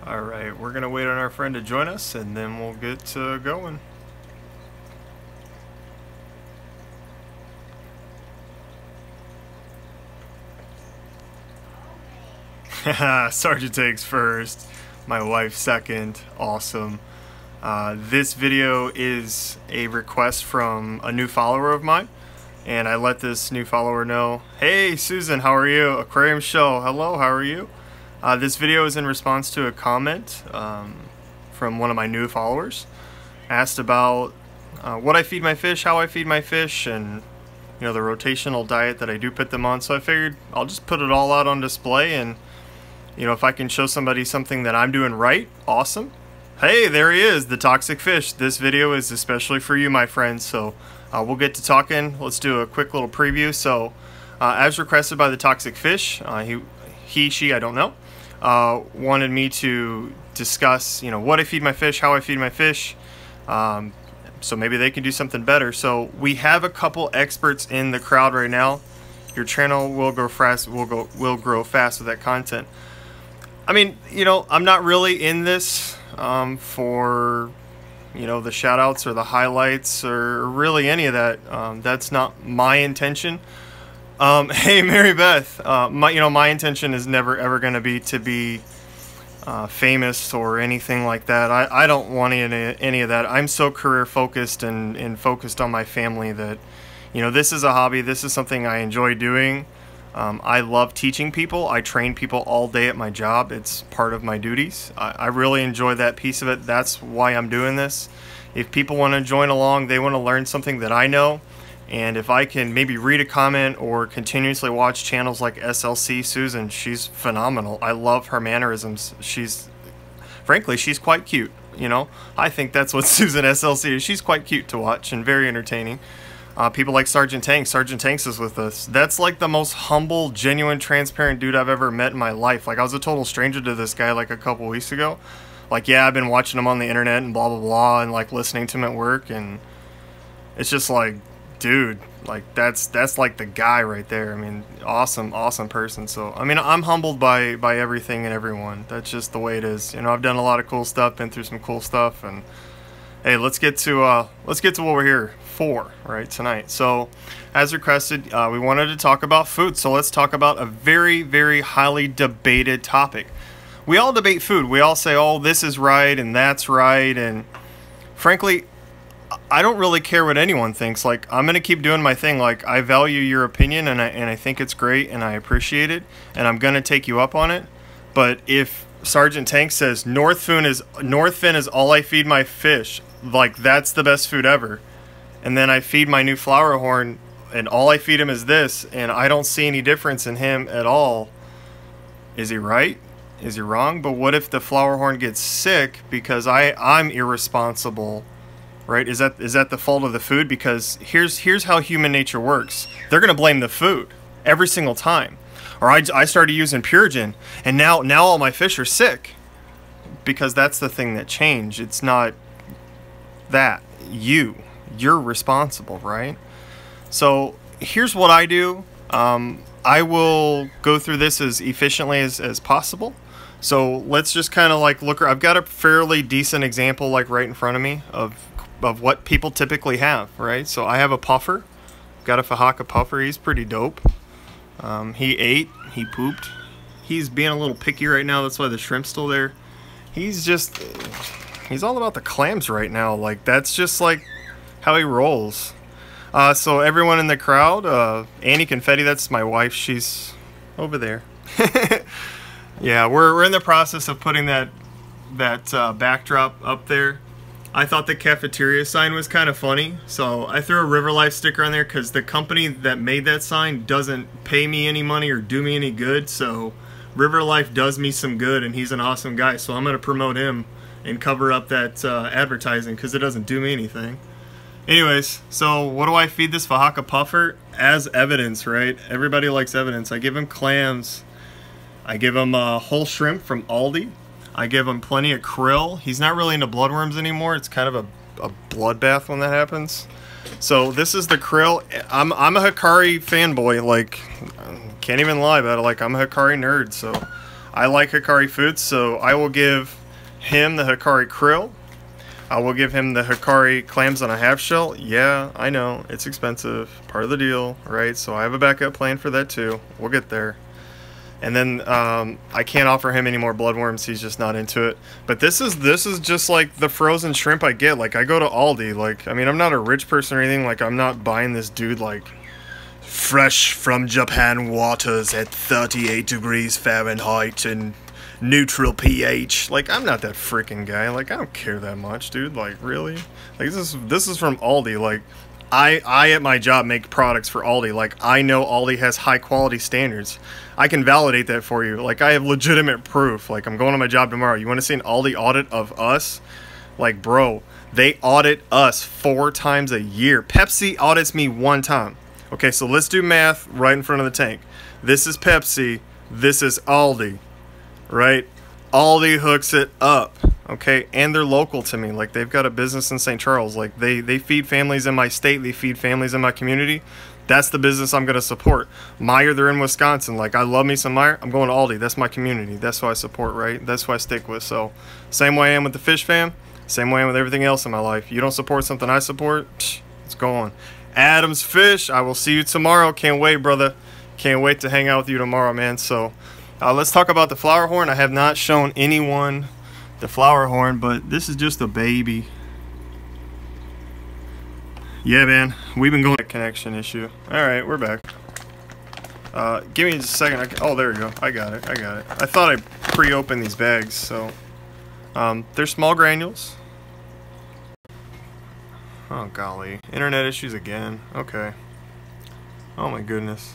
Alright, we're gonna wait on our friend to join us and then we'll get going. Sergeant takes first, my wife second. Awesome. This video is a request from a new follower of mine, and I let this new follower know, hey Susan, how are you? Aquarium Show, hello, how are you? This video is in response to a comment from one of my new followers. Asked about what I feed my fish, how I feed my fish, and the rotational diet that I do put them on. So I figured I'll just put it all out on display, and if I can show somebody something that I'm doing right, awesome. Hey, there he is, the toxic fish. This video is especially for you, my friends. So we'll get to talking. Let's do a quick little preview. So as requested by the toxic fish, she, I don't know, wanted me to discuss, what I feed my fish, how I feed my fish, so maybe they can do something better. So we have a couple experts in the crowd right now. Your channel will grow fast. Will grow fast with that content. I mean, I'm not really in this for the shout outs or the highlights or really any of that. That's not my intention. Hey Mary Beth, my intention is never ever going to be famous or anything like that. I don't want any of that. I'm so career focused and focused on my family that this is a hobby. This is something I enjoy doing. I love teaching people. I train people all day at my job. It's part of my duties. I really enjoy that piece of it. That's why I'm doing this. If people want to join along, they want to learn something that I know, and if I can maybe read a comment or continuously watch channels like SLC Susan, she's phenomenal. I love her mannerisms. Frankly, she's quite cute. I think that's what Susan SLC is. She's quite cute to watch and very entertaining. People like Sergeant Tanks. Sergeant Tanks is with us. That's like the most humble, genuine, transparent dude I've ever met in my life. Like, I was a total stranger to this guy like a couple weeks ago. Like, yeah, I've been watching him on the internet and blah, blah, blah, and like listening to him at work, and it's just like, dude, like that's like the guy right there. I mean, awesome person. So I mean, I'm humbled by everything and everyone. That's just the way it is. I've done a lot of cool stuff, been through some cool stuff, and hey, let's get to what we're here for right tonight. So as requested, we wanted to talk about food. So let's talk about a very, very highly debated topic. We all debate food. We all say, oh, this is right and that's right, and frankly, I don't really care what anyone thinks. Like, I'm gonna keep doing my thing. Like, I value your opinion, and I think it's great, and I appreciate it, and I'm gonna take you up on it. But if Sergeant Tank says North Fin is all I feed my fish, like, that's the best food ever, and then I feed my new flower horn and all I feed him is this, and I don't see any difference in him at all, is he right? Is he wrong? But what if the flower horn gets sick because I'm irresponsible? Right? Is that the fault of the food? Because here's how human nature works. They're gonna blame the food every single time. Or I started using Purigen, and now all my fish are sick, because that's the thing that changed. It's not that you're responsible, right? So here's what I do. I will go through this as efficiently as possible. So let's just kind of like look. I've got a fairly decent example like right in front of me of what people typically have, right? So I have a puffer, got a Fahaka puffer. He's pretty dope. He ate, he pooped. He's being a little picky right now. That's why the shrimp's still there. He's all about the clams right now. Like, that's just like how he rolls. So everyone in the crowd, Annie Confetti, that's my wife. She's over there. Yeah, we're in the process of putting that backdrop up there. I thought the cafeteria sign was kind of funny, so I threw a River Life sticker on there because the company that made that sign doesn't pay me any money or do me any good, so River Life does me some good, and he's an awesome guy, so I'm going to promote him and cover up that advertising because it doesn't do me anything. Anyways, so what do I feed this Fahaka puffer? As evidence, right? Everybody likes evidence. I give him clams. I give him whole shrimp from Aldi. I give him plenty of krill. He's not really into bloodworms anymore. It's kind of a bloodbath when that happens. So this is the krill. I'm a Hikari fanboy. Like, can't even lie about it. Like, I'm a Hikari nerd. So I like Hikari Foods, so I will give him the Hikari Krill. I will give him the Hikari clams on a half shell. Yeah, I know, it's expensive, part of the deal, right? So I have a backup plan for that too. We'll get there. And then I can't offer him any more bloodworms. He's just not into it. But this is just like the frozen shrimp I get. Like, I go to Aldi. Like, I mean, I'm not a rich person or anything. Like, I'm not buying this dude like fresh from Japan waters at 38 degrees Fahrenheit and neutral pH. Like, I'm not that freaking guy. Like, I don't care that much, dude. Like, really? Like, this is from Aldi. Like, I at my job make products for Aldi. Like, I know Aldi has high quality standards. I can validate that for you. Like, I have legitimate proof. Like, I'm going to my job tomorrow. You want to see an Aldi audit of us? Like, bro, they audit us 4 times a year. Pepsi audits me 1 time. Okay, so let's do math right in front of the tank. This is Pepsi. This is Aldi. Right? Aldi hooks it up. Okay, and they're local to me. Like, they've got a business in St. Charles. Like, they feed families in my state. They feed families in my community. That's the business I'm going to support. Meijer, they're in Wisconsin. Like, I love me some Meijer. I'm going to Aldi. That's my community. That's who I support, right? That's who I stick with. So, same way I am with the fish fam, same way I am with everything else in my life. You don't support something I support, it's gone. Adam's Fish, I will see you tomorrow. Can't wait, brother. Can't wait to hang out with you tomorrow, man. So, let's talk about the flower horn. I have not shown anyone the flower horn, but this is just a baby. Yeah, man, we've been going to connection issue. Alright, we're back. Give me just a second. Oh, there we go. I got it. I thought I pre-opened these bags, so they're small granules. Oh, golly. Internet issues again. Okay. Oh, my goodness.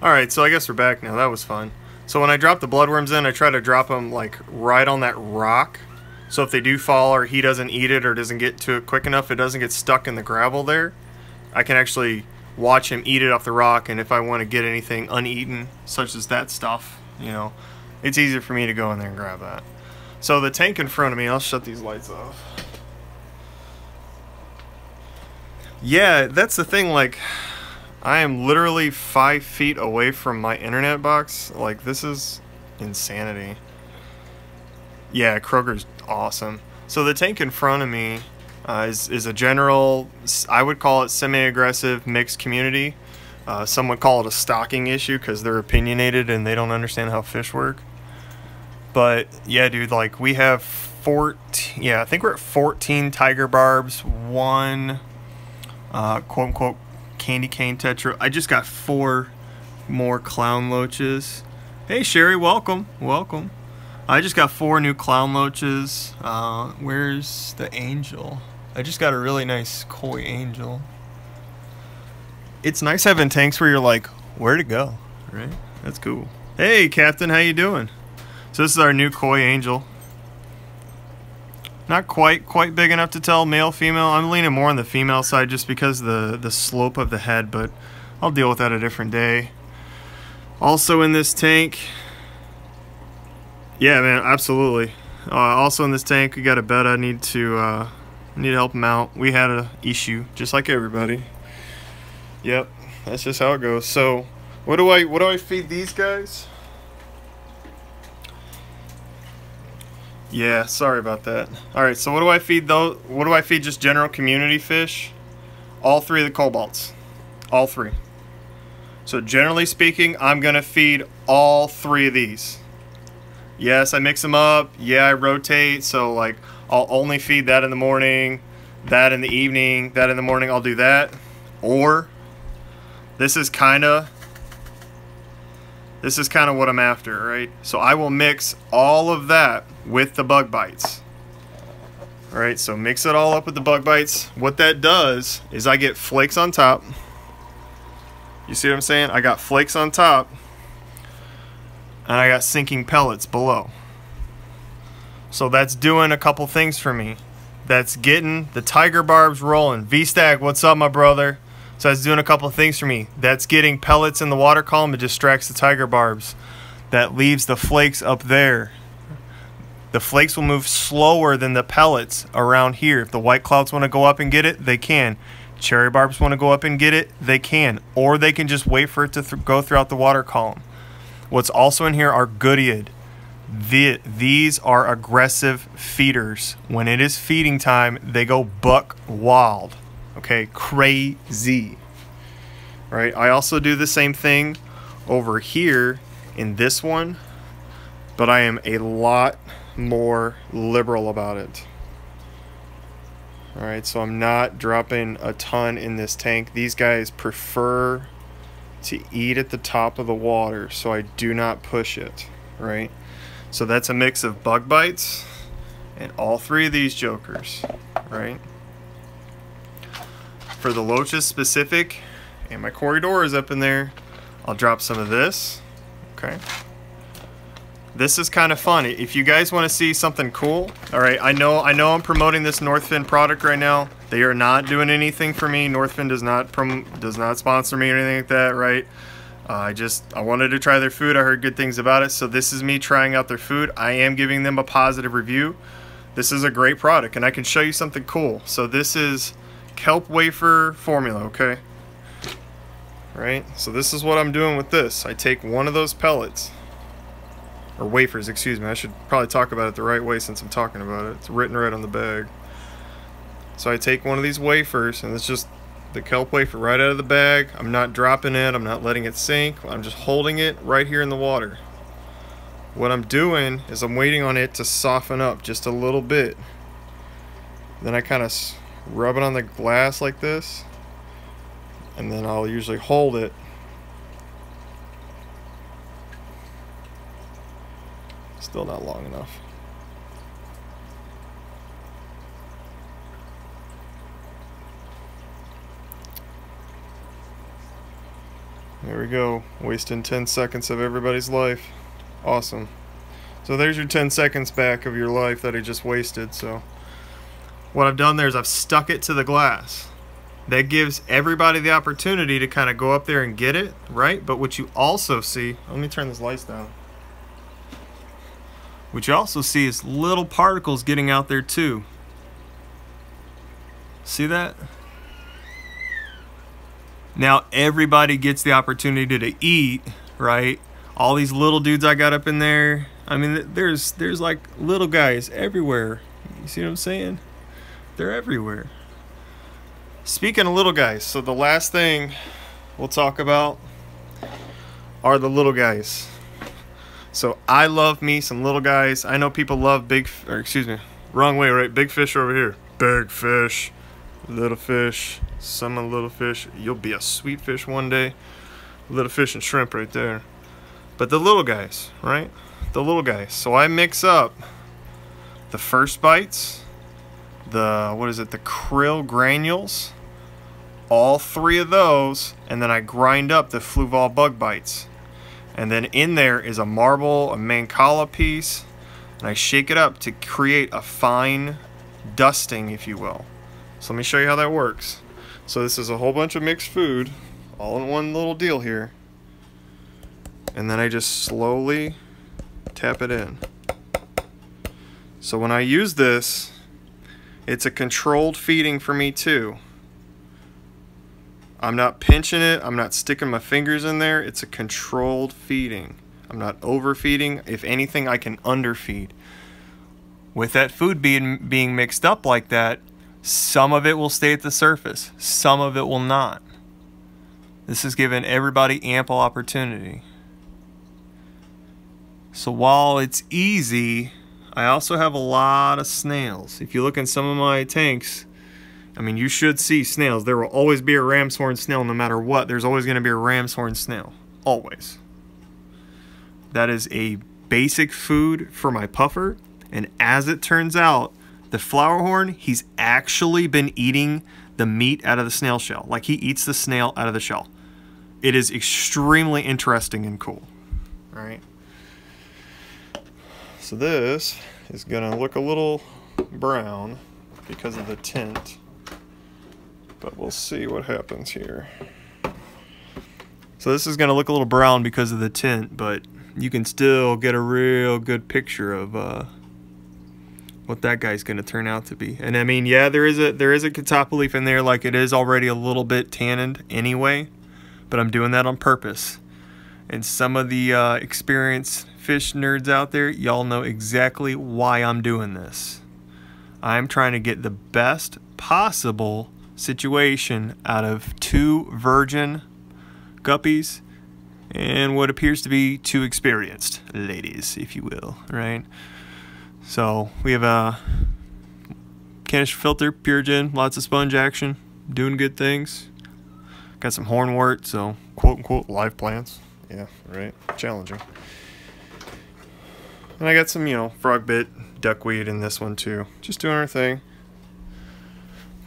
Alright, so I guess we're back now. That was fun. So when I drop the bloodworms in, I try to drop them like right on that rock. So if they do fall or he doesn't eat it or doesn't get to it quick enough, it doesn't get stuck in the gravel there. I can actually watch him eat it off the rock, and if I want to get anything uneaten, such as that stuff, you know, it's easier for me to go in there and grab that. So the tank in front of me, I'll shut these lights off. Yeah, that's the thing, like, I am literally 5 feet away from my internet box. Like, this is insanity. Yeah, Kroger's awesome. So the tank in front of me is a general, I would call it semi-aggressive mixed community. Some would call it a stocking issue because they're opinionated and they don't understand how fish work. But yeah, dude, like, we have 14, yeah, I think we're at 14 tiger barbs, 1 quote-unquote candy cane tetra. I just got 4 more clown loaches. Hey Sherry, welcome. I just got 4 new clown loaches. Where's the angel? I just got a really nice koi angel. It's nice having tanks where you're like, where to go, right? That's cool. Hey Captain, how you doing? So this is our new koi angel. Not quite big enough to tell male, female. I'm leaning more on the female side just because the slope of the head, but I'll deal with that a different day. Also in this tank, yeah, man, absolutely. Also in this tank, we got a betta. Need to help him out. We had a issue, just like everybody. Yep, that's just how it goes. So, what do I feed these guys? Yeah, sorry about that. All right, so what do I feed those? What do I feed just general community fish? All 3 of the cobalts, all 3. So generally speaking, I'm gonna feed all 3 of these. Yes, I mix them up. Yeah, I rotate. So, like, I'll only feed that in the morning, that in the evening, that in the morning. I'll do that. Or this is kind of what I'm after, right? So I will mix all of that with the bug bites. All right, so mix it all up with the bug bites. What that does is I get flakes on top. You see what I'm saying? I got flakes on top. And I got sinking pellets below. So that's doing a couple things for me. That's getting the tiger barbs rolling. V-Stack, what's up, my brother? So that's doing a couple things for me. That's getting pellets in the water column. It distracts the tiger barbs. That leaves the flakes up there. The flakes will move slower than the pellets around here. If the white clouds want to go up and get it, they can. Cherry barbs want to go up and get it, they can. Or they can just wait for it to go throughout the water column. What's also in here are Goodyead. These are aggressive feeders. When it is feeding time, they go buck wild. Okay, crazy. All right, I also do the same thing over here in this one, but I am a lot more liberal about it. All right, so I'm not dropping a ton in this tank. These guys prefer to eat at the top of the water, so I do not push it, right? So that's a mix of bug bites and all three of these jokers, right? For the loaches specific, and my corridor is up in there, I'll drop some of this, okay? This is kind of fun. If you guys want to see something cool, all right, I know I'm promoting this Northfin product right now. They are not doing anything for me. Northfin does not sponsor me or anything like that, right? I wanted to try their food. I heard good things about it, so this is me trying out their food. I am giving them a positive review. This is a great product, and I can show you something cool. So this is kelp wafer formula, okay? Right? So this is what I'm doing with this. I take one of those pellets, or wafers, excuse me. I should probably talk about it the right way since I'm talking about it. It's written right on the bag. So I take one of these wafers, and it's just the kelp wafer right out of the bag. I'm not dropping it, I'm not letting it sink, I'm just holding it right here in the water. What I'm doing is I'm waiting on it to soften up just a little bit. Then I kind of rub it on the glass like this, and then I'll usually hold it. Still not long enough. There we go, wasting 10 seconds of everybody's life. Awesome. So there's your 10 seconds back of your life that I just wasted. So what I've done there is I've stuck it to the glass. That gives everybody the opportunity to kind of go up there and get it, right? But what you also see, let me turn this lights down. What you also see is little particles getting out there too. See that? Now everybody gets the opportunity to eat, right? All these little dudes I got up in there. I mean, there's like little guys everywhere. You see what I'm saying? They're everywhere. Speaking of little guys, so the last thing we'll talk about are the little guys. So I love me some little guys. I know people love big, or excuse me, wrong way, right? Big fish over here. Big fish, little fish. Some of the little fish, you'll be a sweet fish one day. Little fish and shrimp right there. But the little guys, right? The little guys. So I mix up the first bites, the, what is it, the krill granules, all three of those, and then I grind up the Fluval bug bites. And then in there is a marble, a Mancala piece, and I shake it up to create a fine dusting, if you will. So let me show you how that works. So this is a whole bunch of mixed food, all in one little deal here. And then I just slowly tap it in. So when I use this, it's a controlled feeding for me too. I'm not pinching it, I'm not sticking my fingers in there, it's a controlled feeding. I'm not overfeeding. If anything, I can underfeed. With that food being mixed up like that, some of it will stay at the surface, some of it will not. This is giving everybody ample opportunity. So while it's easy, I also have a lot of snails. If you look in some of my tanks, I mean, you should see snails. There will always be a ram's horn snail no matter what. There's always going to be a ram's horn snail. Always. That is a basic food for my puffer. And as it turns out, the flower horn, he's actually been eating the meat out of the snail shell. Like he eats the snail out of the shell. It is extremely interesting and cool. All right. So this is gonna look a little brown because of the tint, but we'll see what happens here. So this is gonna look a little brown because of the tint, but you can still get a real good picture of what that guy's gonna turn out to be. And I mean, yeah, there is a catappa leaf in there, like it is already a little bit tanned anyway, but I'm doing that on purpose. And some of the experienced fish nerds out there, y'all know exactly why I'm doing this. I'm trying to get the best possible situation out of 2 virgin guppies and what appears to be 2 experienced ladies, if you will, right? So we have a canister filter, Purigen, lots of sponge action, doing good things. Got some hornwort, so quote-unquote live plants. Yeah, right, challenging. And I got some, frog bit, duckweed in this one too. Just doing our thing.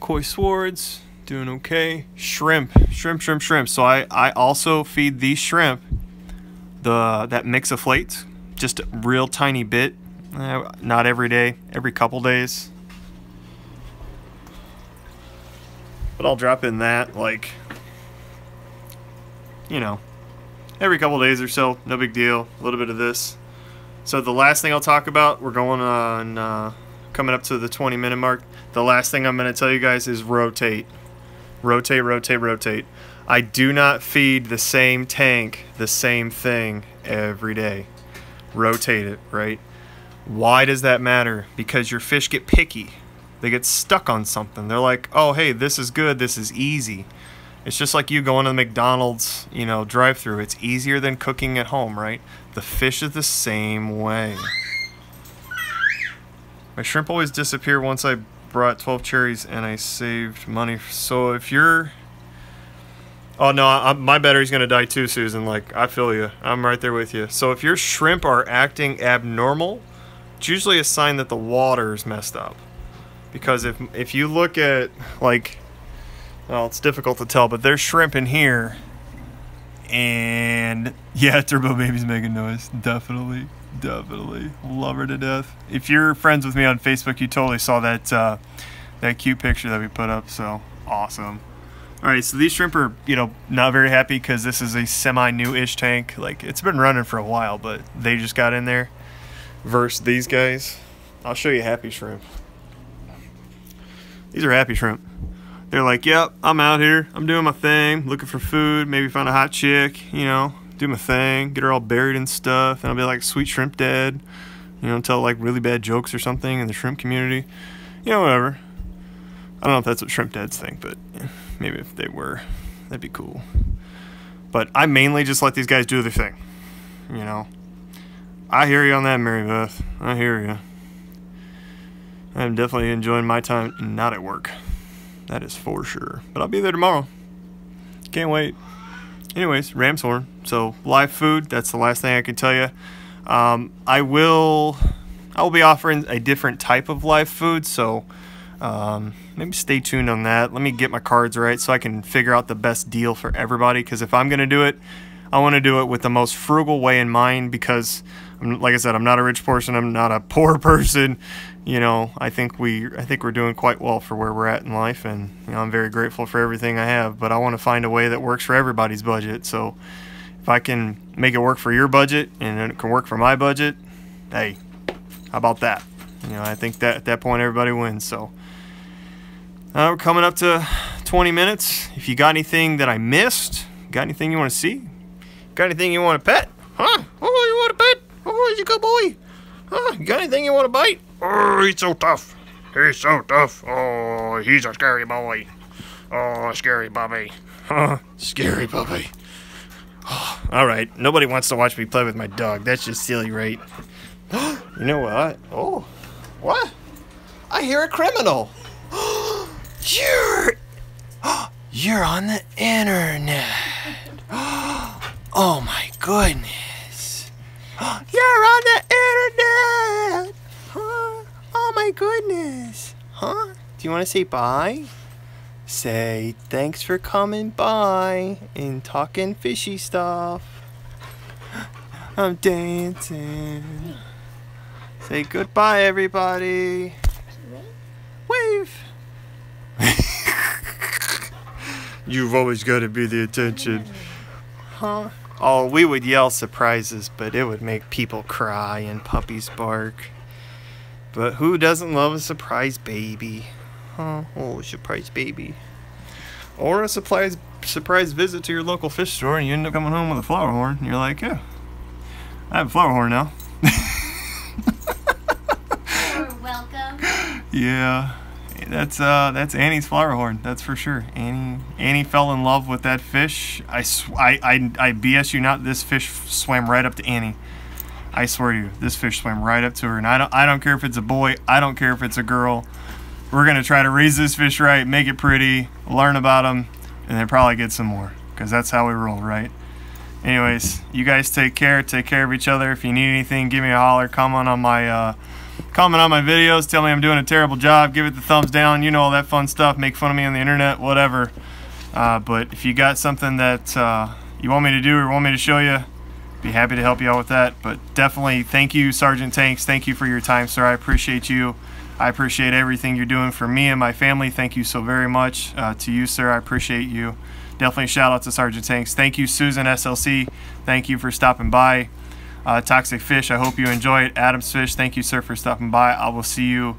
Koi swords, doing okay. Shrimp. So I also feed these shrimp that mix of flates, just a real tiny bit. Not every day, every couple days. But I'll drop in that, like, every couple days or so, no big deal. A little bit of this. So the last thing I'll talk about, we're going on, coming up to the 20-minute mark. The last thing I'm going to tell you guys is rotate. Rotate. I do not feed the same tank the same thing every day. Rotate it, right? Why does that matter? Because your fish get picky. They get stuck on something. They're like, oh, hey, this is good, this is easy. It's just like you going to the McDonald's, drive-thru. It's easier than cooking at home, right? The fish is the same way. My shrimp always disappear once I brought 12 cherries and I saved money. So if you're... Oh, no, my battery's going to die too, Susan. Like, I feel you. I'm right there with you. So if your shrimp are acting abnormal, it's usually a sign that the water is messed up. Because if you look at, like... Well, it's difficult to tell, but there's shrimp in here. And yeah, Turbo Baby's making noise. Definitely. Love her to death. If you're friends with me on Facebook, you totally saw that cute picture that we put up. So awesome. All right, so these shrimp are, not very happy because this is a semi-new-ish tank. Like, it's been running for a while, but they just got in there. Versus these guys. I'll show you happy shrimp. These are happy shrimp. They're like, yep, I'm out here. I'm doing my thing, looking for food, maybe find a hot chick, do my thing, get her all buried and stuff, and I'll be like, sweet shrimp dad, tell like really bad jokes or something in the shrimp community. Whatever. I don't know if that's what shrimp dads think, but maybe if they were, that'd be cool. But I mainly just let these guys do their thing. I hear you on that, Mary Beth. I hear you. I'm definitely enjoying my time not at work. That is for sure. But I'll be there tomorrow. Can't wait. Anyways, ram's horn. So live food. That's the last thing I can tell you. I will be offering a different type of live food. So maybe stay tuned on that. Let me get my cards right so I can figure out the best deal for everybody. Because if I'm going to do it, I want to do it with the most frugal way in mind. Because like I said, I'm not a rich person. I'm not a poor person. I think we're doing quite well for where we're at in life, and I'm very grateful for everything I have, but I want to find a way that works for everybody's budget. So if I can make it work for your budget and it can work for my budget, hey, how about that? I think that at that point everybody wins. So we're coming up to 20 minutes. If you got anything that I missed, got anything you want to see, got anything you want to pet, huh? Oh, you want to pet? Oh, he's a good boy. Huh? You got anything you want to bite? Oh, he's so tough. He's so tough. Oh, he's a scary boy. Oh, scary puppy. Huh? Scary puppy. Oh, all right. Nobody wants to watch me play with my dog. That's just silly, right? You know what? Oh, what? I hear a criminal. You're on the internet. Oh my goodness. You're on the internet. Huh? Oh my goodness. Huh? Do you want to say bye? Say thanks for coming by and talking fishy stuff. I'm dancing. Say goodbye, everybody. Wave. You've always got to be the attention. Huh? Oh, we would yell surprises, but it would make people cry and puppies bark. But who doesn't love a surprise baby? Huh? Oh, surprise baby. Or a surprise visit to your local fish store and you end up coming home with a flower horn. And you're like, yeah, I have a flower horn now. You're welcome. Yeah, that's Annie's flower horn. That's for sure. Annie fell in love with that fish. I BS you not. This fish swam right up to Annie. I swear to you, this fish swam right up to her. And I don't care if it's a boy. I don't care if it's a girl. We're gonna try to raise this fish right, make it pretty, learn about them, and then probably get some more, because that's how we roll, right? Anyways, you guys take care of each other. If you need anything, give me a holler. Comment on my videos, tell me I'm doing a terrible job, give it the thumbs down, you know, all that fun stuff. Make fun of me on the internet, whatever. But if you got something that you want me to do or want me to show you, be happy to help you out with that. But definitely thank you, Sergeant Tanks. Thank you for your time, sir. I appreciate you. I appreciate everything you're doing for me and my family. Thank you so very much. To you, sir, I appreciate you. Definitely shout out to Sergeant Tanks. Thank you, Susan SLC. Thank you for stopping by. Toxic Fish, I hope you enjoy it. Adams Fish, thank you, sir, for stopping by. I will see you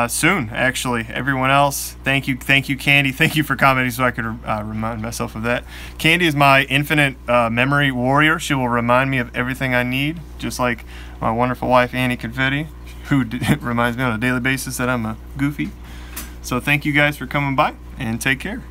soon, actually. Everyone else, thank you, Candy. Thank you for commenting so I could remind myself of that. Candy is my infinite memory warrior. She will remind me of everything I need, just like my wonderful wife, Annie Confetti, who reminds me on a daily basis that I'm a goofy. So thank you guys for coming by, and take care.